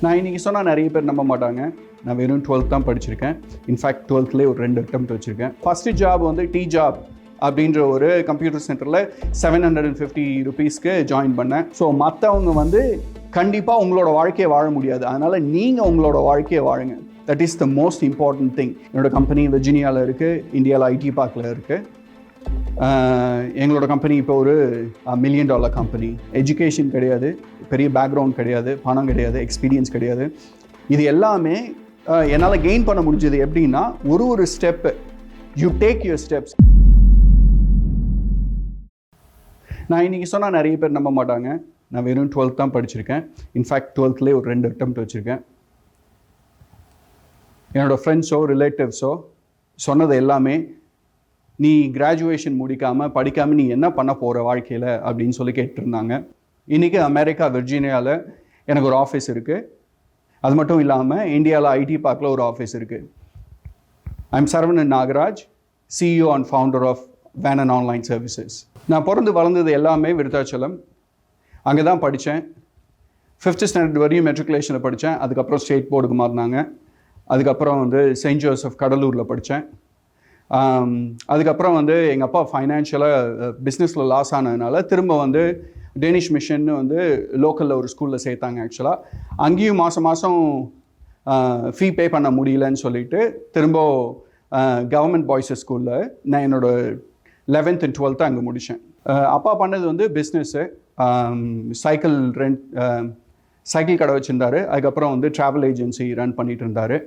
நான் இன்றைக்கி சொன்னால் நிறைய பேர் நம்ப மாட்டாங்க. நான் வெறும் 12th தான் படிச்சிருக்கேன். இன்ஃபேக்ட் 12th ஒரு 2 அட்டெம்ப்ட் வச்சுருக்கேன். ஃபஸ்ட்டு ஜாப் வந்து டீ ஜாப் அப்படின்ற ஒரு கம்ப்யூட்டர் சென்டரில் 750 ருபீஸ்க்கு ஜாயின் பண்ணேன். ஸோ மற்றவங்க வந்து கண்டிப்பாக உங்களோட வாழ்க்கையை வாழ முடியாது. அதனால் நீங்கள் உங்களோட வாழ்க்கையை வாழுங்க. That is the most important thing. என்னோடய கம்பெனி வெர்ஜீனியாவில் இருக்குது, இந்தியாவில் ஐடி பார்க்கில் இருக்குது. எங்களோட கம்பெனி இப்போ ஒரு $1 மில்லியன் கம்பெனி. எஜுகேஷன் கிடையாது, பெரிய பேக்ரவுண்ட் கிடையாது, பணம் கிடையாது, எக்ஸ்பீரியன்ஸ் கிடையாது. இது எல்லாமே என்னால் கெயின் பண்ண முடிஞ்சது எப்படின்னா, ஒரு step you take your steps. நான் இன்றைக்கி சொன்னால் நிறைய பேர் நம்ப மாட்டாங்க. நான் வெறும் 12th தான் படிச்சிருக்கேன். இன்ஃபேக்ட் 12th ஒரு 2 அட்டெம்ப்ட் வச்சுருக்கேன். என்னோடய ஃப்ரெண்ட்ஸோ ரிலேட்டிவ்ஸோ சொன்னது எல்லாமே, நீ கிராஜுவேஷன் முடிக்காமல் படிக்காமல் நீ என்ன பண்ண போகிற வாழ்க்கையில் அப்படின்னு சொல்லி கேட்டுருந்தாங்க. இன்றைக்கி அமெரிக்கா வெர்ஜீனியாவில் எனக்கு ஒரு ஆஃபீஸ் இருக்குது. அது மட்டும் இல்லாமல் இந்தியாவில் ஐடி பார்க்கில் ஒரு ஆஃபீஸ் இருக்குது. I'm Saravanan Nagaraj, CEO and founder of வேனன் ஆன்லைன் சர்வீசஸ். நான் பிறந்து வளர்ந்தது எல்லாமே விருத்தாச்சலம். அங்கே தான் படித்தேன். 5th ஸ்டாண்டர்ட் வரையும் மெட்ரிகுலேஷனில் படித்தேன். அதுக்கப்புறம் ஸ்டேட் போர்டுக்கு மாறினாங்க. அதுக்கப்புறம் வந்து செயின்ட் ஜோசப் கடலூரில் படித்தேன். அதுக்கப்புறம் வந்து எங்கள் அப்பா ஃபைனான்ஷியலாக பிஸ்னஸில் லாஸ் ஆனதுனால திரும்ப வந்து டேனிஷ் மிஷன்னு வந்து லோக்கலில் ஒரு ஸ்கூலில் சேர்த்தாங்க. ஆக்சுவலாக அங்கேயும் மாதம் ஃபீ பே பண்ண முடியலன்னு சொல்லிட்டு திரும்ப கவர்மெண்ட் பாய்ஸஸ் ஸ்கூலில் நான் என்னோடய 11th and 12th அங்கே முடித்தேன். அப்பா பண்ணது வந்து பிஸ்னஸ்ஸு, சைக்கிள் கடை வச்சுருந்தார். அதுக்கப்புறம் வந்து ட்ராவல் ஏஜென்சி ரன் பண்ணிகிட்டு இருந்தார்.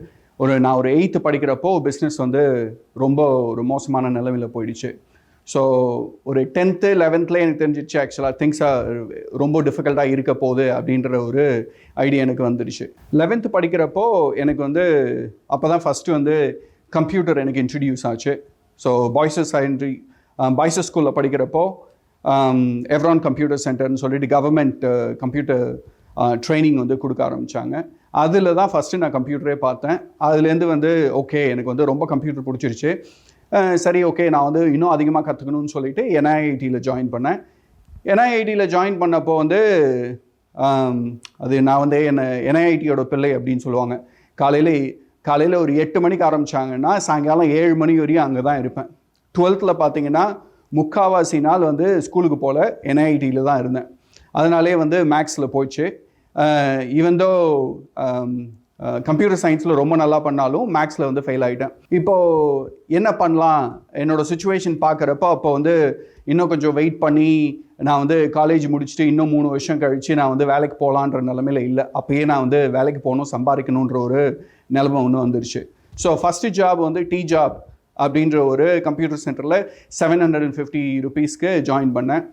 நான் ஒரு 8th படிக்கிறப்போ பிஸ்னஸ் வந்து ரொம்ப ஒரு மோசமான நிலைமையில் போயிடுச்சு. ஸோ ஒரு 10th 11th எனக்கு தெரிஞ்சிச்சு ஆக்சுவலாக திங்ஸாக ரொம்ப டிஃபிகல்ட்டாக இருக்க போகுது அப்படின்ற ஒரு ஐடியா எனக்கு வந்துடுச்சு. 11th படிக்கிறப்போ எனக்கு வந்து அப்போ தான் ஃபஸ்ட்டு வந்து கம்ப்யூட்டர் எனக்கு இன்ட்ரடியூஸ் ஆச்சு. ஸோ பாய்ஸஸ் ஸ்கூலில் படிக்கிறப்போ எவ்ரான் கம்ப்யூட்டர் சென்டர்னு சொல்லிட்டு கவர்மெண்ட் கம்ப்யூட்டர் ட்ரைனிங் வந்து கொடுக்க ஆரம்பித்தாங்க. அதில் தான் ஃபஸ்ட்டு நான் கம்ப்யூட்டரே பார்த்தேன். அதுலேருந்து வந்து ஓகே எனக்கு வந்து ரொம்ப கம்ப்யூட்டர் பிடிச்சிருச்சு. சரி ஓகே நான் வந்து இன்னும் அதிகமாக கற்றுக்கணும்னு சொல்லிட்டு NIITயில் ஜாயின் பண்ணேன். NIITயில் ஜாயின் பண்ணப்போ வந்து அது நான் வந்து NIITயோட பிள்ளை அப்படின்னு சொல்லுவாங்க. காலையில் ஒரு 8 மணிக்கு ஆரம்பித்தாங்கன்னா சாயங்காலம் 7 மணி வரையும் அங்கே தான் இருப்பேன். 12th பார்த்தீங்கன்னா முக்கால்வாசி நாள் வந்து ஸ்கூலுக்கு போல் NIITயில் தான் இருந்தேன். அதனாலே வந்து மேக்ஸில் போயிடுச்சு. ஈவன் தோ கம்ப்யூட்டர் சயின்ஸில் ரொம்ப நல்லா பண்ணாலும் மேக்ஸில் வந்து ஃபெயில் ஆகிட்டேன். இப்போது என்ன பண்ணலாம், என்னோடய சுச்சுவேஷன் பார்க்குறப்போ அப்போ வந்து இன்னும் கொஞ்சம் வெயிட் பண்ணி நான் வந்து காலேஜ் முடிச்சுட்டு இன்னும் 3 வருஷம் கழித்து நான் வந்து வேலைக்கு போகலான்ற நிலமையில் இல்லை. அப்போயே நான் வந்து வேலைக்கு போகணும், சம்பாதிக்கணுன்ற ஒரு நிலைமை ஒன்று வந்துருச்சு. ஸோ ஃபஸ்ட்டு ஜாப் வந்து டீ ஜாப் அப்படின்ற ஒரு கம்ப்யூட்டர் சென்டரில் 750 ருபீஸ்க்கு ஜாயின் பண்ணேன்.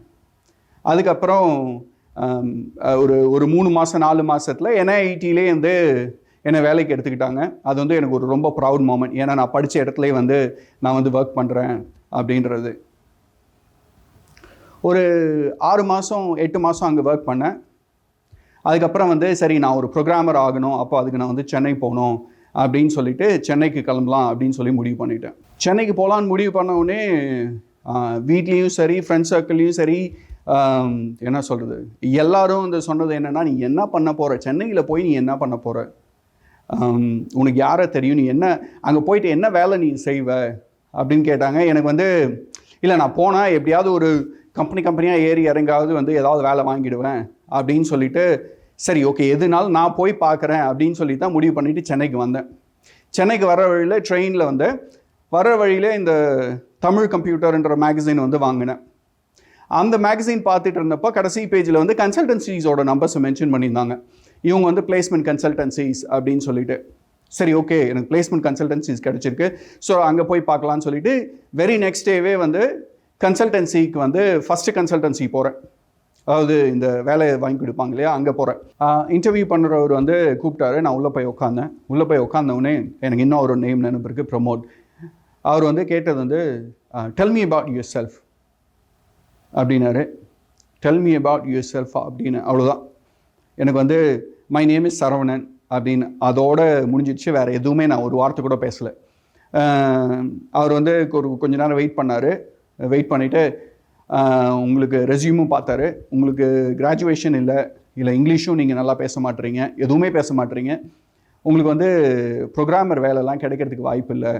அதுக்கப்புறம் ஒரு 3 மாதம் 4 மாதத்தில் NIITலே வந்து என்னை வேலைக்கு எடுத்துக்கிட்டாங்க. அது வந்து எனக்கு ஒரு ரொம்ப ப்ரவுட் மூமெண்ட். ஏன்னா நான் படித்த இடத்துலேயே வந்து நான் வந்து ஒர்க் பண்ணுறேன் அப்படின்றது. ஒரு 6 மாதம் 8 மாதம் அங்கே ஒர்க் பண்ணேன். அதுக்கப்புறம் வந்து சரி நான் ஒரு ப்ரோக்ராமர் ஆகணும், அப்போ அதுக்கு நான் வந்து சென்னை போகணும் அப்படின்னு சொல்லிட்டு சென்னைக்கு கிளம்பலாம் அப்படின்னு சொல்லி முடிவு பண்ணிட்டேன். சென்னைக்கு போகலான்னு முடிவு பண்ண உடனே வீட்லேயும் சரி ஃப்ரெண்ட்ஸ் சர்க்கிள்லேயும் சரி என்ன சொல்கிறது, எல்லாரும் இந்த சொன்னது என்னென்னா, நீ என்ன பண்ண போகிற, சென்னையில் போய் நீ என்ன பண்ண போகிற, உனக்கு யாரை தெரியும், நீ என்ன அங்கே போயிட்டு என்ன வேலை நீ செய்வ அப்படின்னு கேட்டாங்க. எனக்கு வந்து இல்லை நான் போனால் எப்படியாவது ஒரு கம்பெனியாக ஏறி இறங்காவது வந்து ஏதாவது வேலை வாங்கிடுவேன் அப்படின்னு சொல்லிட்டு சரி ஓகே எதுனாலும் நான் போய் பார்க்குறேன் அப்படின்னு சொல்லி தான் முடிவு பண்ணிவிட்டு சென்னைக்கு வந்தேன். சென்னைக்கு வர வழியில் ட்ரெயினில் வந்து வர வழியில் இந்த தமிழ் கம்ப்யூட்டர்ன்ற மேகசின் வந்து வாங்கினேன். அந்த மேகசின் பார்த்துட்டு இருந்தப்போ கடைசி பேஜில் வந்து கன்சல்டன்சிஸோட நம்பர்ஸை மென்ஷன் பண்ணியிருந்தாங்க. இவங்க வந்து பிளேஸ்மெண்ட் கன்சல்டன்சிஸ் அப்படின்னு சொல்லிட்டு சரி ஓகே எனக்கு பிளேஸ்மெண்ட் கன்சல்டன்சிஸ் கிடச்சிருக்கு, ஸோ அங்கே போய் பார்க்கலான்னு சொல்லிட்டு வெரி நெக்ஸ்ட் டேவே வந்து கன்சல்டன்சிக்கு வந்து ஃபஸ்ட்டு கன்சல்டன்சி போகிறேன். அதாவது இந்த வேலையை வாங்கி கொடுப்பாங்க இல்லையா, அங்கே போகிறேன். இன்டர்வியூ பண்ணுறவர் வந்து கூப்பிட்டாரு. நான் உள்ளே போய் உட்காந்தவுடனே எனக்கு இன்னும் ஒரு நேம் நினைப்பிருக்கு, ப்ரமோட். அவர் வந்து கேட்டது வந்து tell me about yourself அப்படின்னாரு. Tell me about yourself அப்படின்னு அவ்வளோதான். எனக்கு வந்து மை நேம் இஸ் சரவணன் அப்படின்னு அதோட முடிஞ்சிடுச்சு. வேறு எதுவுமே நான் ஒரு வார்த்தை கூட பேசலை. அவர் வந்து கொஞ்ச நேரம் வெயிட் பண்ணார். வெயிட் பண்ணிவிட்டு உங்களுக்கு ரெஸ்யூமும் பார்த்தாரு. உங்களுக்கு கிராஜுவேஷன் இல்லை, இல்லை இங்கிலீஷும் நீங்கள் நல்லா பேச மாட்டீங்க, எதுவுமே பேச மாட்டீங்க, உங்களுக்கு வந்து ப்ரோக்ராமர் வேலைலாம் கிடைக்கிறதுக்கு வாய்ப்பு இல்லை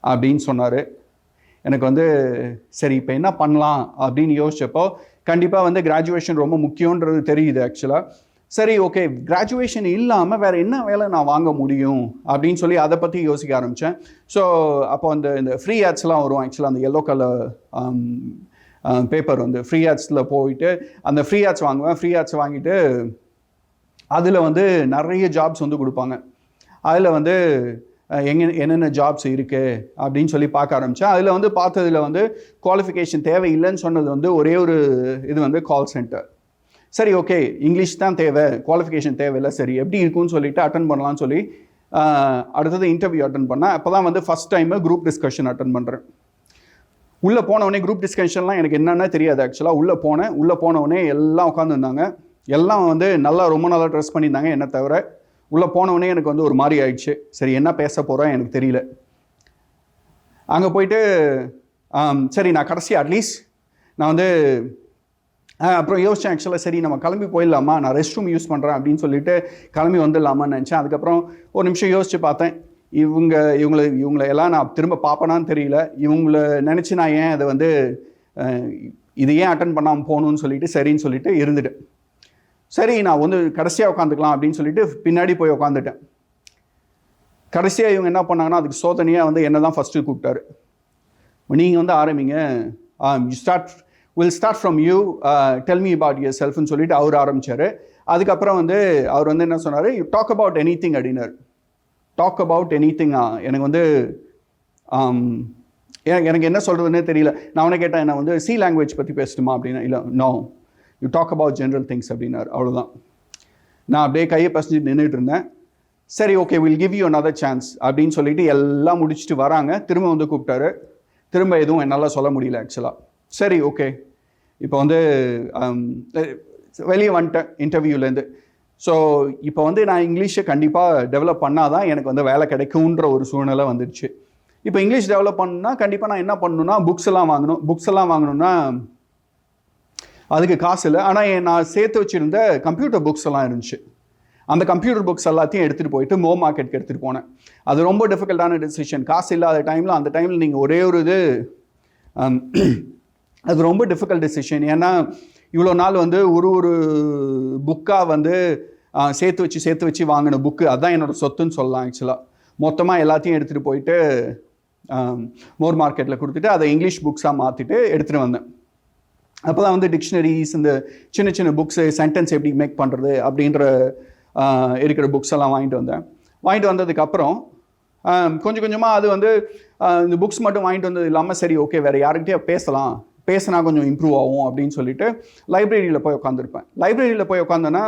அப்படின்னு சொன்னார். எனக்கு வந்து சரி இப்போ என்ன பண்ணலாம் அப்படின்னு யோசிச்சப்போ, கண்டிப்பாக வந்து கிராஜுவேஷன் ரொம்ப முக்கியன்றது தெரியுது ஆக்சுவலாக. சரி ஓகே, கிராஜுவேஷன் இல்லாமல் வேறு என்ன வேலை நான் வாங்க முடியும் அப்படின்னு சொல்லி அதை பற்றி யோசிக்க ஆரம்பித்தேன். ஸோ அப்போ இந்த ஃப்ரீ ஆட்ஸ்லாம் வரும் ஆக்சுவலாக, அந்த எல்லோ கலர் பேப்பர் வந்து ஃப்ரீ ஆட்ஸில் போயிட்டு அந்த ஃப்ரீ ஆட்ஸ் வாங்குவேன். ஃப்ரீ ஆட்ஸ் வாங்கிட்டு அதில் வந்து நிறைய ஜாப்ஸ் வந்து கொடுப்பாங்க. அதில் வந்து என்னென்ன ஜாப்ஸ் இருக்குது அப்படின்னு சொல்லி பார்க்க ஆரம்பித்தேன். அதில் வந்து பார்த்ததில் வந்து குவாலிஃபிகேஷன் தேவையில்லைன்னு சொன்னது வந்து ஒரே ஒரு இது வந்து கால் சென்டர். சரி ஓகே, இங்கிலீஷ் தான் தேவை, குவாலிஃபிகேஷன் தேவையில்லை, சரி எப்படி இருக்குன்னு சொல்லிட்டு அட்டன் பண்ணலான்னு சொல்லி அடுத்தது இன்டர்வியூ அட்டன் பண்ணேன். அப்போ தான் வந்து first time group discussion attend பண்ணுறேன். உள்ளே போனவொடனே குரூப் டிஸ்கஷன்லாம் எனக்கு என்னென்ன தெரியாது ஆக்சுவலாக. உள்ளே போனவொடனே எல்லாம் உட்காந்துருந்தாங்க. எல்லாம் வந்து ரொம்ப நல்லா ட்ரெஸ் பண்ணியிருந்தாங்க என்ன தவிர. உள்ளே போனவொடனே எனக்கு வந்து ஒரு மாதிரி ஆயிடுச்சு. சரி என்ன பேச போகிறேன் எனக்கு தெரியல. அங்கே போயிட்டு சரி நான் கடைசி அட்லீஸ்ட் நான் வந்து அப்புறம் யோசித்தேன் ஆக்சுவலாக, சரி நம்ம கிளம்பி போயிடலாமா, நான் ரெஸ்ட் ரூம் யூஸ் பண்ணுறேன் அப்படின்னு சொல்லிட்டு கிளம்பி வந்துடலாமான்னு நினச்சேன். அதுக்கப்புறம் ஒரு நிமிஷம் யோசித்து பார்த்தேன், இவங்களை எல்லாம் நான் திரும்ப பார்ப்பேனான்னு தெரியல, இவங்கள நினச்சி நான் ஏன் அதை வந்து இது ஏன் அட்டன் பண்ணாமல் போகணுன்னு சொல்லிட்டு சரின்னு சொல்லிட்டு இருந்துட்டேன். சரி நான் வந்து கடைசியாக உட்காந்துக்கலாம் அப்படின்னு சொல்லிட்டு பின்னாடி போய் உட்காந்துட்டேன். கடைசியாக இவங்க என்ன பண்ணாங்கன்னா, அதுக்கு சோதனையாக வந்து என்ன தான் ஃபஸ்ட்டு கூப்பிட்டாரு. நீங்கள் வந்து ஆரம்பிங்க, will start from you, tell me about your செல்ஃப்னு சொல்லிட்டு அவர் ஆரம்பித்தார். அதுக்கப்புறம் வந்து அவர் வந்து என்ன சொன்னார், you talk about anything அப்படின்னாரு. Talk about anything. எனக்கு வந்து எனக்கு என்ன சொல்கிறதுனே தெரியல. நான் அவனை கேட்டேன், என்ன வந்து சி லாங்குவேஜ் பற்றி பேசணுமா அப்படின்னா, இல்லை no you talk about general things அப்படின்னாரு. அவ்வளோதான். நான் அப்படியே கையை பசஞ்சிட்டு நின்றுட்டு இருந்தேன். சரி okay, will give you another chance அப்படின்னு சொல்லிட்டு எல்லாம் முடிச்சுட்டு வராங்க. திரும்ப வந்து கூப்பிட்டாரு. திரும்ப எதுவும் என்னால் சொல்ல முடியல ஆக்சுவலாக. சரி ஓகே, இப்போ வந்து வெளியே வந்துட்டேன் இன்டர்வியூலேருந்து. ஸோ இப்போ வந்து நான் இங்கிலீஷை கண்டிப்பாக டெவலப் பண்ணால் தான் எனக்கு வந்து வேலை கிடைக்குன்ற ஒரு சூழ்நிலை வந்துடுச்சு. இப்போ இங்கிலீஷ் டெவலப் பண்ணணுன்னா கண்டிப்பாக நான் என்ன பண்ணணுன்னா புக்ஸ் எல்லாம் வாங்கணும்னா அதுக்கு காசு இல்லை. ஆனால் நான் சேர்த்து வச்சுருந்த கம்ப்யூட்டர் புக்ஸ் எல்லாம் இருந்துச்சு. அந்த கம்ப்யூட்டர் புக்ஸ் எல்லாத்தையும் எடுத்துகிட்டு போயிட்டு மோ மார்க்கெட்டுக்கு எடுத்துகிட்டு போனேன். அது ரொம்ப டிஃபிகல்ட்டான டெசிஷன். காசு இல்லாத டைமில், அந்த டைமில் நீங்கள் ஒரே ஒரு இது, அது ரொம்ப டிஃபிகல்ட் டெசிஷன். ஏன்னா இவ்வளோ நாள் வந்து ஒரு புக்காக வந்து சேர்த்து வச்சு வாங்கின புக்கு, அதுதான் என்னோடய சொத்துன்னு சொல்லலாம் ஆக்சுவலாக. மொத்தமாக எல்லாத்தையும் எடுத்துகிட்டு போயிட்டு மோர் மார்க்கெட்டில் கொடுத்துட்டு அதை இங்கிலீஷ் புக்ஸாக மாற்றிட்டு எடுத்துகிட்டு வந்தேன். அப்போ தான் வந்து டிக்ஷனரிஸ், இந்த சின்ன சின்ன புக்ஸு, சென்டென்ஸ் எப்படி மேக் பண்ணுறது அப்படின்ற இருக்கிற புக்ஸ் எல்லாம் வாங்கிட்டு வந்ததுக்கப்புறம் கொஞ்சம் கொஞ்சமாக அது வந்து இந்த புக்ஸ் மட்டும் வாங்கிட்டு வந்தது இல்லாமல், சரி ஓகே வேறு யாருக்கிட்டே பேசினா கொஞ்சம் இம்ப்ரூவ் ஆகும் அப்படின்னு சொல்லிட்டு லைப்ரரியில் போய் உட்காந்துருப்பேன். லைப்ரரியில் போய் உட்காந்தேன்னா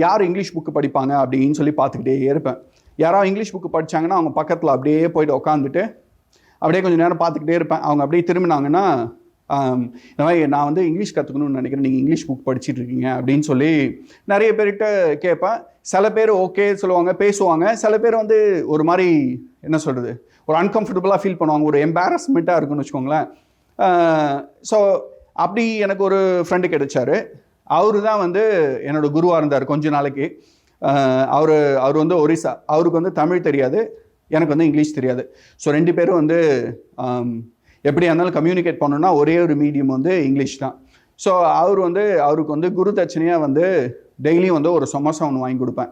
யார் இங்கிலீஷ் புக்கு படிப்பாங்க அப்படின்னு சொல்லி பார்த்துக்கிட்டே இருப்பேன். யாராவது இங்கிலீஷ் புக்கு படித்தாங்கன்னா அவங்க பக்கத்தில் அப்படியே போய்ட்டு உட்காந்துட்டு அப்படியே கொஞ்சம் நேரம் பார்த்துக்கிட்டே இருப்பேன். அவங்க அப்படியே திரும்பினாங்கன்னா, இந்த மாதிரி நான் வந்து இங்கிலீஷ் கற்றுக்கணும்னு நினைக்கிறேன், நீங்கள் இங்கிலீஷ் புக் படிச்சுட்டு இருக்கீங்க அப்படின்னு சொல்லி நிறைய பேர்கிட்ட கேட்பேன். சில பேர் ஓகே சொல்லுவாங்க, பேசுவாங்க. சில பேர் வந்து ஒரு மாதிரி என்ன சொல்கிறது, ஒரு அன்கம்ஃபர்டபுளாக ஃபீல் பண்ணுவாங்க, ஒரு எம்பாரஸ்மெண்ட்டாக இருக்குன்னு வச்சுக்கோங்களேன். ஸோ அப்படி எனக்கு ஒரு ஃப்ரெண்டு கிடைச்சார். அவரு தான் வந்து என்னோடய குருவாக இருந்தார் கொஞ்ச நாளைக்கு. அவர் வந்து ஒரிசா. அவருக்கு வந்து தமிழ் தெரியாது, எனக்கு வந்து இங்கிலீஷ் தெரியாது. ஸோ 2 பேரும் வந்து எப்படியா இருந்தாலும் கம்யூனிகேட் பண்ணணும்னா ஒரே ஒரு மீடியம் வந்து இங்கிலீஷ் தான். ஸோ அவருக்கு வந்து குரு தட்சணையாக வந்து டெய்லியும் வந்து ஒரு சமோசா ஒன்று வாங்கி கொடுப்பேன்.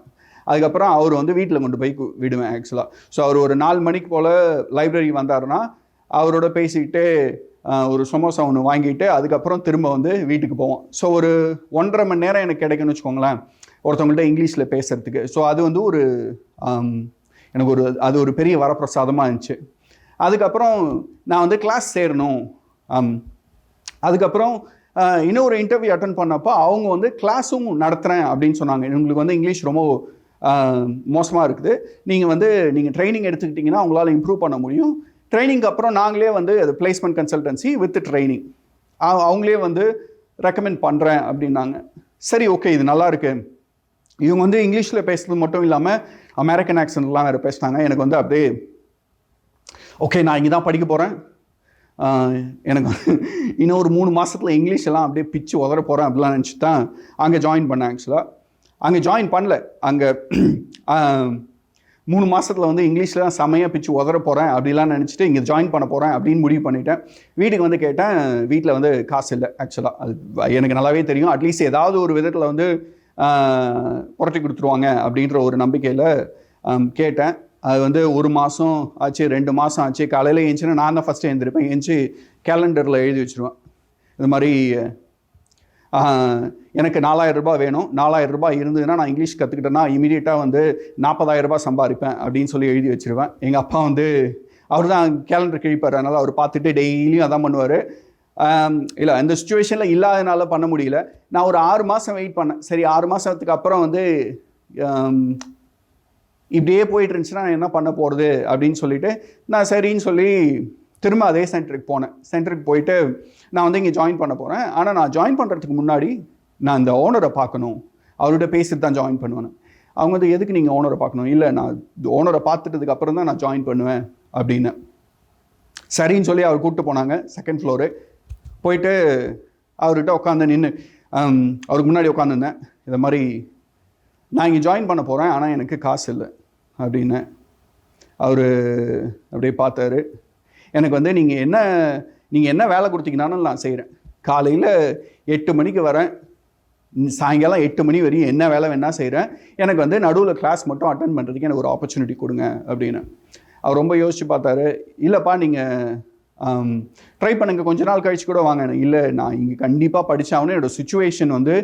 அதுக்கப்புறம் அவர் வந்து வீட்டில் கொண்டு போய் விடுவேன் ஆக்சுவலாக. ஸோ அவர் ஒரு 4 மணிக்கு போல் லைப்ரரி வந்தாருன்னா அவரோட பேசிக்கிட்டு ஒரு சமோசா ஒன்று வாங்கிட்டு அதுக்கப்புறம் திரும்ப வந்து வீட்டுக்கு போவோம். ஸோ ஒரு 1.5 மணி நேரம் எனக்கு கிடைக்குன்னு வச்சுக்கோங்களேன் ஒருத்தவங்கள்ட்ட இங்கிலீஷில் பேசுகிறதுக்கு. ஸோ அது வந்து எனக்கு அது ஒரு பெரிய வரப்பிரசாதமாக இருந்துச்சு. அதுக்கப்புறம் நான் வந்து கிளாஸ் சேரணும். அதுக்கப்புறம் இன்னொரு இன்டர்வியூ அட்டன் பண்ணப்போ அவங்க வந்து கிளாஸும் நடத்துகிறேன் அப்படின்னு சொன்னாங்க. உங்களுக்கு வந்து இங்கிலீஷ் ரொம்ப மோசமாக இருக்குது, நீங்கள் ட்ரைனிங் எடுத்துக்கிட்டிங்கன்னா உங்களால் இம்ப்ரூவ் பண்ண முடியும். ட்ரைனிங்க்கு அப்புறம் நாங்களே வந்து அது பிளேஸ்மெண்ட் கன்சல்டன்சி வித் ட்ரைனிங் அவங்களே வந்து ரெக்கமெண்ட் பண்ணுறேன் அப்படின்னாங்க. சரி ஓகே, இது நல்லா இருக்கு. இவங்க வந்து இங்கிலீஷில் பேசுறது மட்டும் இல்லாமல் அமெரிக்கன் ஆக்சன்ட்லாம் வேறு பேசினாங்க. எனக்கு வந்து அப்படியே ஓகே, நான் இங்கே தான் படிக்க போகிறேன், எனக்கு இன்னும் ஒரு 3 மாதத்தில் இங்கிலீஷ் எல்லாம் அப்படியே பிச்சு உதற போகிறேன் அப்படிலாம் நினச்சி தான் அங்கே ஜாயின் பண்ணேன். ஆக்சுவலாக அங்கே ஜாயின் பண்ணல. அங்கே 3 மாதத்தில் வந்து இங்கிலீஷ்லாம் செம்மையாக பிச்சு உதற போகிறேன் அப்படிலாம் நினச்சிட்டு இங்கே ஜாயின் பண்ண போகிறேன் அப்படின்னு முடிவு பண்ணிட்டேன். வீட்டுக்கு வந்து கேட்டேன். வீட்டில் வந்து காசு இல்லை. ஆக்சுவலாக அது எனக்கு நல்லாவே தெரியும். அட்லீஸ்ட் ஏதாவது ஒரு விதத்தில் வந்து புரட்டி கொடுத்துருவாங்க அப்படின்ற ஒரு நம்பிக்கையில் கேட்டேன். அது வந்து 1 மாதம் ஆச்சு, 2 மாதம் ஆச்சு. காலையில் ஏஞ்சினா நான் தான் ஃபஸ்ட்டு எழுந்திருப்பேன். ஏஞ்சி கேலண்டரில் எழுதி வச்சுருவேன், இது மாதிரி எனக்கு 4000 ரூபாய் வேணும். 4000 ரூபாய் இருந்ததுன்னா நான் இங்கிலீஷ் கற்றுக்கிட்டேன்னா இமீடியட்டாக வந்து 40,000 ரூபாய் சம்பாதிப்பேன் அப்படின்னு சொல்லி எழுதி வச்சுருவேன். எங்கள் அப்பா வந்து அவர் தான் கேலண்டர் கிழிப்பார், அதனால் அவர் பார்த்துட்டு டெய்லியும் அதான் பண்ணுவார். இல்லை, அந்த சுச்சுவேஷனில் இல்லாதனால பண்ண முடியல. நான் ஒரு 6 மாதம் வெயிட் பண்ணேன். சரி, 6 மாதத்துக்கு அப்புறம் வந்து இப்படியே போயிட்டு இருந்துச்சுன்னா நான் என்ன பண்ண போகிறது அப்படின்னு சொல்லிட்டு நான் சரின்னு சொல்லி திரும்ப அதே சென்டருக்கு போனேன். சென்டருக்கு போயிட்டு நான் வந்து இங்கே ஜாயின் பண்ண போகிறேன். ஆனால் நான் ஜாயின் பண்ணுறதுக்கு முன்னாடி நான் இந்த ஓனரை பார்க்கணும், அவர்கிட்ட பேசிட்டு தான் ஜாயின் பண்ணுவேன். அவங்க வந்து எதுக்கு நீங்கள் ஓனரை பார்க்கணும்? இல்லை, நான் ஓனரை பார்த்துட்டதுக்கு அப்புறம் தான் நான் ஜாயின் பண்ணுவேன் அப்படின்னு. சரின்னு சொல்லி அவர் கூப்பிட்டு போனாங்க 2nd ஃப்ளோரு. போயிட்டு அவர்கிட்ட உட்காந்து நின்று அவருக்கு முன்னாடி உட்காந்துருந்தேன். இதை மாதிரி நான் இங்கே ஜாயின் பண்ண போகிறேன், ஆனால் எனக்கு காசு இல்லை அப்படின்னு. அவர் அப்படியே பார்த்தாரு. எனக்கு வந்து நீங்கள் என்ன வேலை கொடுத்தீங்கன்னாலும் நான் செய்கிறேன். காலையில் 8 மணிக்கு வரேன், சாயங்காலம் 8 மணி வரையும் என்ன வேலை வேணால் செய்கிறேன். எனக்கு வந்து நடுவில் கிளாஸ் மட்டும் அட்டன் பண்ணுறதுக்கு எனக்கு ஒரு ஆப்பர்ச்சுனிட்டி கொடுங்க அப்படின்னு. அவர் ரொம்ப யோசித்து பார்த்தாரு. இல்லைப்பா, நீங்கள் ட்ரை பண்ணுங்கள், கொஞ்ச நாள் கழிச்சு கூட வாங்க. இல்லை, நான் இங்கே கண்டிப்பாக படித்தாகணும், என்னோடய சுச்சுவேஷன் வந்து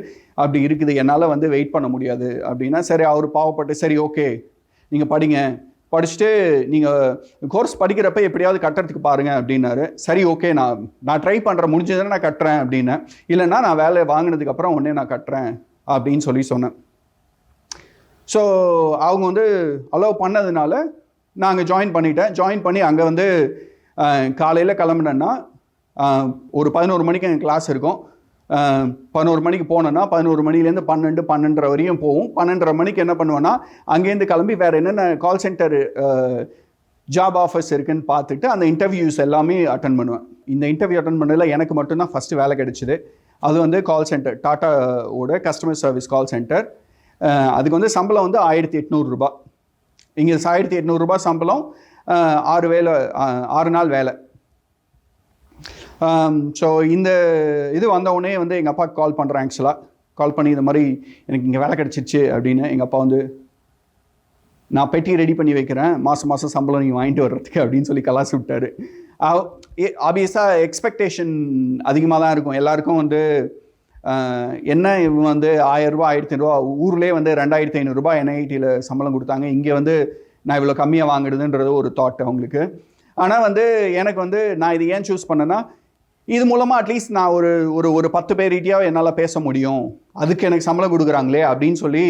அப்படி இருக்குது, என்னால் வந்து வெயிட் பண்ண முடியாது அப்படின்னா. சரி, அவர் பாவப்பட்டு சரி ஓகே நீங்கள் படிங்க, படிச்சுட்டு நீங்கள் கோர்ஸ் படிக்கிறப்ப எப்படியாவது கட்டுறதுக்கு பாருங்கள் அப்படின்னாரு. சரி ஓகே, நான் ட்ரை பண்ணுறேன், முடிஞ்சதுன்னா நான் கட்டுறேன் அப்படின்னேன். இல்லைன்னா நான் வேலை வாங்கினதுக்கப்புறம் உடனே நான் கட்டுறேன் அப்படின்னு சொன்னேன். ஸோ அவங்க வந்து அலோவ் பண்ணதுனால நான் அங்கே ஜாயின் பண்ணிட்டேன். ஜாயின் பண்ணி அங்கே வந்து காலையில் கிளம்புனேன்னா ஒரு 11 மணிக்கு எங்கள் கிளாஸ் இருக்கும். 11 மணிக்கு போனேன்னா 11 மணிலேருந்து 12 வரையும் போகும். 12:30 மணிக்கு என்ன பண்ணுவேன்னா அங்கேருந்து கிளம்பி வேறு என்னென்ன கால் சென்டர் ஜாப் ஆஃபர்ஸ் இருக்குதுன்னு பார்த்துட்டு அந்த இன்டர்வியூஸ் எல்லாமே அட்டன் பண்ணுவேன். இந்த இன்டர்வியூ அட்டன் பண்ணதில் எனக்கு மட்டும்தான் ஃபஸ்ட்டு வேலை கிடைச்சிது. அது வந்து கால் சென்டர், டாட்டாவோட கஸ்டமர் சர்வீஸ் கால் சென்டர். அதுக்கு வந்து சம்பளம் வந்து 1800 ரூபாய். இங்கே 1800 ரூபாய் சம்பளம், 6 நாள் வேலை. ஸோ இந்த இது வந்தவுடனே வந்து எங்கள் அப்பாவுக்கு கால் பண்ணுறேன். ஆக்சுவலாக கால் பண்ணி இந்த மாதிரி எனக்கு இங்கே வேலை கிடச்சிருச்சு அப்படின்னு. எங்கள் அப்பா வந்து நான் பெட்டி ரெடி பண்ணி வைக்கிறேன், மாதம் சம்பளம் நீங்கள் வாங்கிட்டு வர்றதுக்கு அப்படின்னு சொல்லி கலாசி விட்டார். ஆப்வியஸாக எக்ஸ்பெக்டேஷன் அதிகமாக தான் இருக்கும் எல்லாருக்கும். வந்து என்ன இவங்க வந்து 1000 ரூபா 1500 ரூபா, ஊர்லேயே வந்து 2500 ரூபாய் NITயில் சம்பளம் கொடுத்தாங்க, இங்கே வந்து நான் இவ்வளோ கம்மியாக வாங்கிடுதுன்றது ஒரு தாட் அவங்களுக்கு. ஆனால் வந்து எனக்கு வந்து நான் இது ஏன் சூஸ் பண்ணேன்னா, இது மூலமாக அட்லீஸ்ட் நான் ஒரு 10 பேர்கிட்டயாவது என்னால் பேச முடியும், அதுக்கு எனக்கு சம்பளம் கொடுக்குறாங்களே அப்படின்னு சொல்லி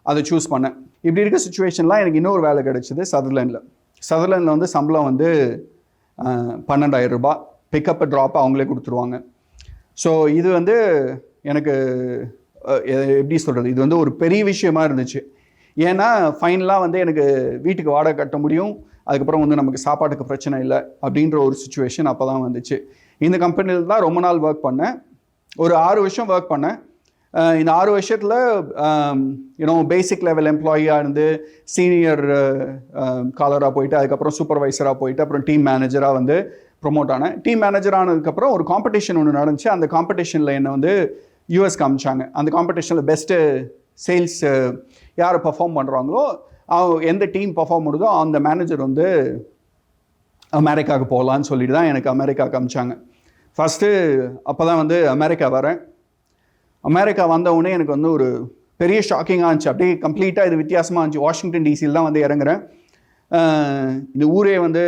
அதை சூஸ் பண்ணேன். இப்படி இருக்க சுச்சுவேஷன்லாம் எனக்கு இன்னொரு வேலை கிடச்சிது சதர்லேண்டில் வந்து சம்பளம் வந்து 12,000 ரூபாய், பிக்கப் ட்ராப் அவங்களே கொடுத்துருவாங்க. ஸோ இது வந்து எனக்கு எப்படி சொல்கிறது, இது வந்து ஒரு பெரிய விஷயமா இருந்துச்சு. ஏன்னா ஃபைனலாக வந்து எனக்கு வீட்டுக்கு வாடகை கட்ட முடியும், அதுக்கப்புறம் வந்து நமக்கு சாப்பாட்டுக்கு பிரச்சனை இல்லை அப்படின்ற ஒரு சுச்சுவேஷன் அப்போ தான் வந்துச்சு. இந்த கம்பெனியில் தான் ரொம்ப நாள் ஒர்க் பண்ணேன். ஒரு 6 வருஷம் ஒர்க் பண்ணேன். இந்த 6 வருஷத்தில் பேசிக் லெவல் எம்ப்ளாயியாக இருந்து சீனியர் காலராக போயிட்டு, அதுக்கப்புறம் சூப்பர்வைசராக போயிட்டு, அப்புறம் டீம் மேனேஜராக வந்து ப்ரொமோட் ஆனேன். டீம் மேனேஜர் ஆனதுக்கப்புறம் ஒரு காம்படிஷன் ஒன்று நடந்துச்சு. அந்த காம்படிஷனில் என்னை வந்து யூஎஸ் காமிச்சாங்க. அந்த காம்படிஷனில் பெஸ்ட்டு சேல்ஸ் யார் பர்ஃபார்ம் பண்ணுறாங்களோ, எந்த டீம் பர்ஃபார்ம் பண்ணுதோ அந்த மேனேஜர் வந்து அமெரிக்காவுக்கு போகலான்னு சொல்லிட்டு தான் எனக்கு அமெரிக்கா காமிச்சாங்க. ஃபஸ்ட்டு அப்போ தான் வந்து அமெரிக்கா வரேன். அமெரிக்கா வந்தவுடனே எனக்கு வந்து ஒரு பெரிய ஷாக்கிங்காக இருந்துச்சு. அப்படியே கம்ப்ளீட்டாக இது வித்தியாசமாக இருந்துச்சு. வாஷிங்டன் டிசியில் தான் வந்து இறங்குறேன். இந்த ஊரே வந்து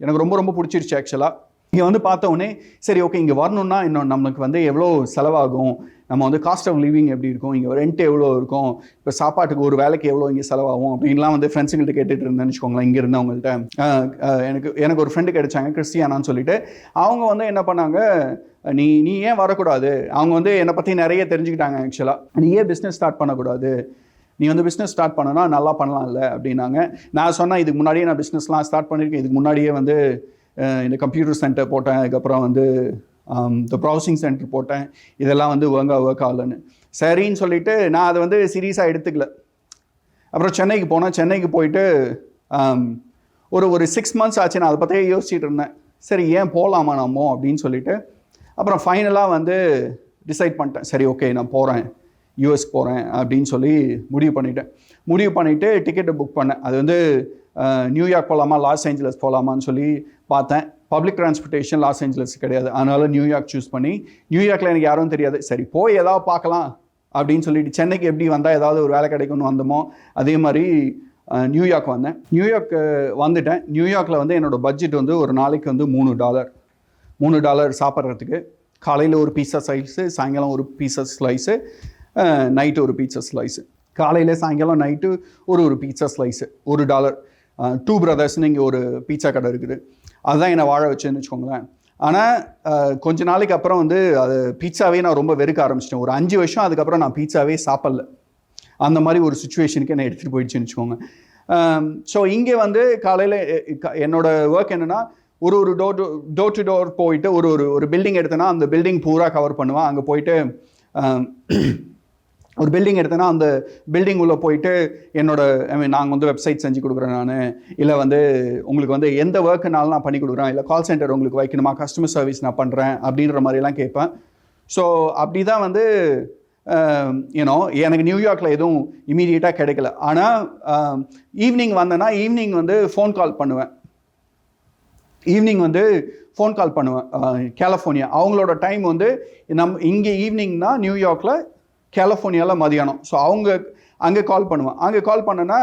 எனக்கு ரொம்ப ரொம்ப பிடிச்சிருச்சு. ஆக்சுவலாக இங்கே வந்து பார்த்தோன்னே சரி ஓகே, இங்கே வரணுன்னா இன்னும் நம்மளுக்கு வந்து எவ்வளோ செலவாகும், நம்ம வந்து காஸ்ட் ஆஃப் லிவிங் எப்படி இருக்கும், இங்கே ரெண்ட் எவ்வளோ இருக்கும், இப்போ சாப்பாட்டுக்கு ஒரு வேலைக்கு எவ்வளோ இங்கே செலவாகும் அப்படின்லாம் வந்து ஃப்ரெண்ட்ஸுங்கள்ட்ட கேட்டுட்டு இருந்தேன்னு வச்சுக்கோங்களேன். இங்கே இருந்தவங்கள்ட்ட எனக்கு ஒரு ஃப்ரெண்டு கிடைச்சாங்க, கிறிஸ்டியானான்னு சொல்லிட்டு. அவங்க வந்து என்ன பண்ணாங்க, நீ ஏன் வரக்கூடாது, அவங்க வந்து என்னை பற்றி நிறைய தெரிஞ்சுக்கிட்டாங்க. ஆக்சுவலாக நீ ஏன் பிஸ்னஸ் ஸ்டார்ட் பண்ணக்கூடாது, நீ வந்து பிஸ்னஸ் ஸ்டார்ட் பண்ணனா நல்லா பண்ணலாம்ல அப்படின்னாங்க. நான் சொன்னேன், இதுக்கு முன்னாடியே நான் பிஸ்னஸ்லாம் ஸ்டார்ட் பண்ணியிருக்கேன், இதுக்கு முன்னாடியே வந்து இந்த கம்ப்யூட்டர் சென்டர் போட்டேன், அதுக்கப்புறம் வந்து இந்த ப்ரௌசிங் சென்டர் போட்டேன். இதெல்லாம் வந்து ஒர்க் ஆகலன்னு. சரின்னு சொல்லிவிட்டு நான் அதை வந்து சீரியஸாக எடுத்துக்கல. அப்புறம் சென்னைக்கு போனேன். சென்னைக்கு போயிட்டு ஒரு 6 months ஆச்சு. நான் அதை பற்றியே யோசிச்சுட்டு இருந்தேன். சரி ஏன் போகலாமா நம்ம அப்படின்னு சொல்லிட்டு அப்புறம் ஃபைனலாக வந்து டிசைட் பண்ணிட்டேன். சரி ஓகே நான் போகிறேன், யூஎஸ் போகிறேன் அப்படின்னு சொல்லி முடிவு பண்ணிவிட்டு டிக்கெட்டை புக் பண்ணேன். அது வந்து நியூயார்க் போகலாமா லாஸ் ஏஞ்சலஸ் போகலாமான்னு சொல்லி பார்த்தேன். பப்ளிக் டிரான்ஸ்போர்ட்டேஷன் லாஸ் ஏஞ்சலஸ் கிடையாது, அதனால் நியூயார்க் சூஸ் பண்ணி, நியூயார்க்கில் எனக்கு யாரும் தெரியாது. சரி போய் ஏதாவது பார்க்கலாம் அப்படின்னு சொல்லிட்டு சென்னைக்கு எப்படி வந்தால் ஏதாவது ஒரு வேலை கிடைக்கும்னு வந்தோமோ அதே மாதிரி நியூயார்க் வந்தேன். நியூயார்க் வந்துட்டேன். நியூயார்க்கில் வந்து என்னோடய பட்ஜெட் வந்து ஒரு நாளைக்கு வந்து $3 சாப்பிட்றதுக்கு. காலையில் ஒரு பீஸா ஸ்லைஸு, சாயங்காலம் ஒரு பீஸா ஸ்லைஸு, நைட்டு ஒரு பீஸா ஸ்லைஸு. காலையில் சாயங்காலம் நைட்டு ஒரு பீஸா ஸ்லைஸு $1. டூ பிரதர்ஸ்னு இங்கே ஒரு பீட்சா கடை இருக்குது. அதுதான் என்னை வாழ வச்சுன்னு வச்சுக்கோங்களேன். ஆனால் கொஞ்ச நாளைக்கு அப்புறம் வந்து அது பீட்சாவே நான் ரொம்ப வெறுக்க ஆரம்பிச்சிட்டேன். ஒரு 5 வருஷம் அதுக்கப்புறம் நான் பீட்சாவே சாப்பிடல. அந்த மாதிரி ஒரு சுச்சுவேஷனுக்கு என்னை எடுத்துகிட்டு போயிடுச்சுன்னு வச்சுக்கோங்க. ஸோ இங்கே வந்து காலையில் என்னோடய ஒர்க் என்னென்னா ஒரு டோர் டு டோர் போயிட்டு ஒரு பில்டிங் எடுத்தேன்னா அந்த பில்டிங் பூரா கவர் பண்ணுவேன். அங்கே போயிட்டு ஒரு பில்டிங் எடுத்தேன்னா அந்த பில்டிங் உள்ளே போயிட்டு நாங்கள் வந்து வெப்சைட் செஞ்சு கொடுக்குறேன் நான், இல்லை வந்து உங்களுக்கு வந்து எந்த ஒர்க்குனாலும் நான் பண்ணி கொடுக்குறேன், இல்லை கால் சென்டர் உங்களுக்கு வைக்கணுமா, கஸ்டமர் சர்வீஸ் நான் பண்ணுறேன் அப்படின்ற மாதிரிலாம் கேட்பேன். ஸோ அப்படி தான் வந்து எனக்கு நியூயார்க்கில் எதுவும் இமீடியட்டாக கிடைக்கல. ஆனால் ஈவினிங் வந்தேன்னா ஈவினிங் வந்து ஃபோன் கால் பண்ணுவேன். கலிஃபோர்னியா அவங்களோட டைம் வந்து இங்கே ஈவினிங்னா நியூயார்க்கில், கலிஃபோர்னியாவில் மதியானம். ஸோ அங்கே கால் பண்ணுவேன். அங்கே கால் பண்ணேன்னா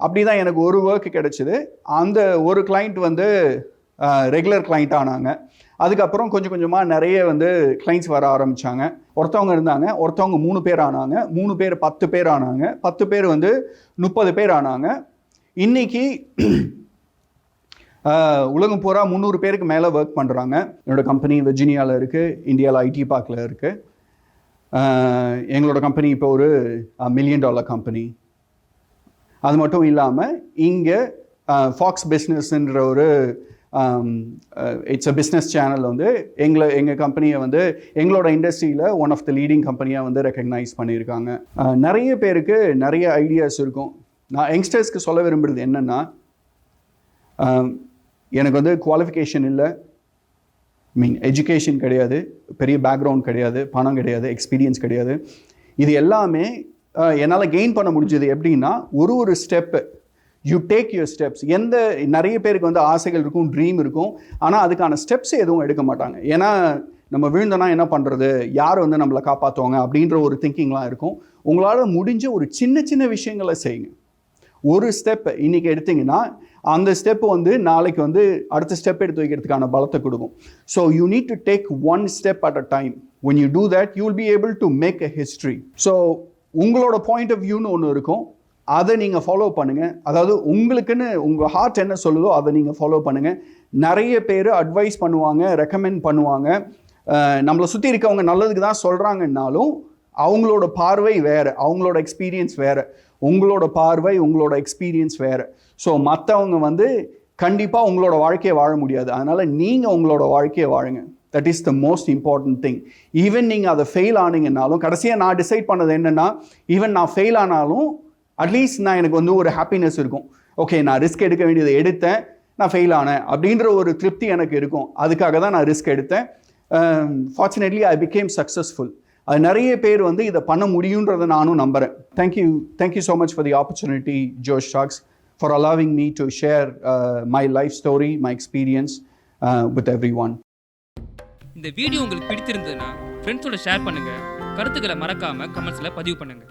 அப்படி தான் எனக்கு ஒரு ஒர்க்கு கிடச்சிது. அந்த ஒரு கிளைண்ட் வந்து ரெகுலர் கிளைண்ட் ஆனாங்க. அதுக்கப்புறம் கொஞ்சம் கொஞ்சமாக நிறைய வந்து கிளைண்ட்ஸ் வர ஆரம்பித்தாங்க. ஒருத்தவங்க இருந்தாங்க, ஒருத்தவங்க 3 பேர் ஆனாங்க, 3 பேர் 10 பேர் ஆனாங்க, 10 பேர் வந்து 30 பேர் ஆனாங்க. இன்றைக்கி உலகம் பூரா 300 பேருக்கு மேலே ஒர்க் பண்ணுறாங்க. என்னோடய கம்பெனி வெர்ஜீனியாவில் இருக்குது, இந்தியாவில் ஐடி பார்க்கில் இருக்குது. எங்களோட கம்பெனி இப்போ ஒரு $1 million கம்பெனி. அது மட்டும் இல்லாமல் இங்கே ஃபாக்ஸ் பிஸ்னஸ்ன்ற ஒரு இட்ஸ் அ பிஸ்னஸ் சேனல் வந்து எங்கள் கம்பெனியை வந்து எங்களோட இண்டஸ்ட்ரியில் ஒன் ஆஃப் த லீடிங் கம்பெனியாக வந்து ரெக்கக்னைஸ் பண்ணியிருக்காங்க. நிறைய பேருக்கு நிறைய ஐடியாஸ் இருக்கும். நான் யங்ஸ்டர்ஸ்க்கு சொல்ல விரும்புகிறது என்னென்னா, எனக்கு வந்து குவாலிஃபிகேஷன் இல்லை, எஜுகேஷன் கிடையாது, பெரிய பேக்ரவுண்ட் கிடையாது, பணம் கிடையாது, எக்ஸ்பீரியன்ஸ் கிடையாது. இது எல்லாமே என்னால் கெயின் பண்ண முடிஞ்சது எப்படின்னா, ஒரு step you take your steps. நிறைய பேருக்கு வந்து ஆசைகள் இருக்கும், ட்ரீம் இருக்கும், ஆனால் அதுக்கான ஸ்டெப்ஸ் எதுவும் எடுக்க மாட்டாங்க. ஏன்னா நம்ம விழுந்தோன்னா என்ன பண்ணுறது, யார் வந்து நம்மளை காப்பாற்றுவாங்க அப்படின்ற ஒரு திங்கிங்லாம் இருக்கும். உங்களால் முடிஞ்ச ஒரு சின்ன சின்ன விஷயங்களை செய்யுங்க. ஒரு ஸ்டெப் இன்றைக்கி எடுத்திங்கன்னா அந்த ஸ்டெப்பு வந்து நாளைக்கு வந்து அடுத்த ஸ்டெப் எடுத்து வைக்கிறதுக்கான பலத்தை கொடுக்கும். So you need to take one step at a time. when you do that you will be able to make a history. So உங்களோட பாயிண்ட் ஆஃப் வியூன்னு ஒன்று இருக்கும், அதை நீங்கள் ஃபாலோ பண்ணுங்கள். அதாவது உங்களுக்குன்னு உங்கள் ஹார்ட் என்ன சொல்லுதோ அதை நீங்கள் ஃபாலோ பண்ணுங்கள். நிறைய பேர் அட்வைஸ் பண்ணுவாங்க, ரெக்கமெண்ட் பண்ணுவாங்க, நம்மளை சுற்றி இருக்கவங்க நல்லதுக்கு தான் சொல்கிறாங்கன்னாலும் அவங்களோட பார்வை வேறு, அவங்களோட எக்ஸ்பீரியன்ஸ் வேறு. உங்களோட பார்வை, உங்களோட எக்ஸ்பீரியன்ஸ் வேறு. ஸோ மற்றவங்க வந்து கண்டிப்பாக உங்களோட வாழ்க்கையை வாழ முடியாது. அதனால் நீங்கள் உங்களோட வாழ்க்கையை வாழுங்க. That is the most important thing. Even நீங்கள் அதை ஃபெயில் ஆனீங்கன்னாலும், கடைசியாக நான் டிசைட் பண்ணது என்னென்னா, ஈவன் நான் ஃபெயில் ஆனாலும் அட்லீஸ்ட் நான் எனக்கு வந்து ஒரு ஹாப்பினஸ் இருக்கும். ஓகே, நான் ரிஸ்க் எடுக்க வேண்டியதை எடுத்தேன், நான் ஃபெயில் ஆனேன் அப்படின்ற ஒரு திருப்தி எனக்கு இருக்கும். அதுக்காக தான் நான் ரிஸ்க் எடுத்தேன். Fortunately I became successful. அது நிறைய பேர் வந்து இதை பண்ண முடியுன்றதை நானும் நம்புகிறேன். Thank you so much for the opportunity, Josh Talks, for allowing me to share my life story, my experience with everyone. இந்த வீடியோ உங்களுக்கு பிடித்திருந்ததுன்னா ஃப்ரெண்ட்ஸோட ஷேர் பண்ணுங்க. கருத்துக்களை மறக்காம கமெண்ட்ஸ்ல பதிவு பண்ணுங்க.